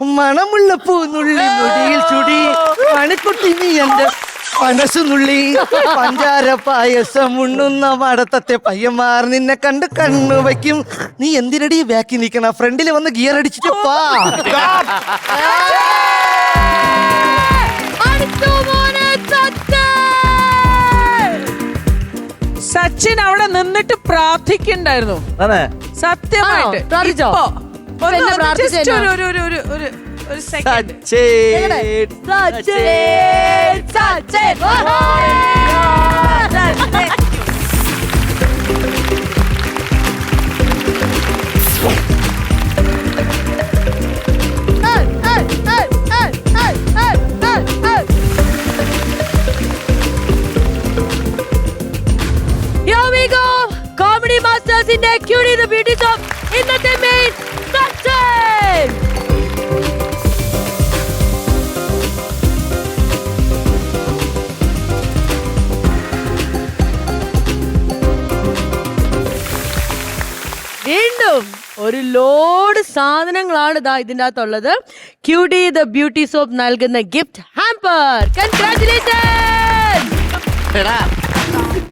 മണമുള്ള പൂനുള്ളി മുടിയിൽ ചുടി മണിക്കുട്ടി നീ എന്റെ മനസ്സുനുള്ളി പഞ്ചാര പായസം ഉണ്ണുന്ന മടത്തത്തെ പയ്യന്മാർ നിന്നെ കണ്ട് കണ്ണു വയ്ക്കും. നീ എന്തിനടി ബാക്കി നിൽക്കണ? ഫ്രണ്ടിൽ വന്ന് ഗിയർ അടിച്ചിട്ട് പാ. സച്ചിൻ അവിടെ നിന്നിട്ട് പ്രാർത്ഥിക്കണ്ടായിരുന്നു സത്യമായിട്ട്. ഇപ്പോ just ഒരു second. Here we go! Comedy Masters in the Cutie the Beauty Shop ഇന്നത്തെ മെയിൻ സച്ചിൻ. വീണ്ടും ഒരു ലോഡ് സാധനങ്ങളാണ് ഇതാ ഇതിൻ്റെ അകത്തുള്ളത്. ക്യൂട്ടി ദ ബ്യൂട്ടി സോപ്പ് നൽകുന്ന ഗിഫ്റ്റ് ഹാമ്പർ. കൺഗ്രാറ്റുലേഷൻ.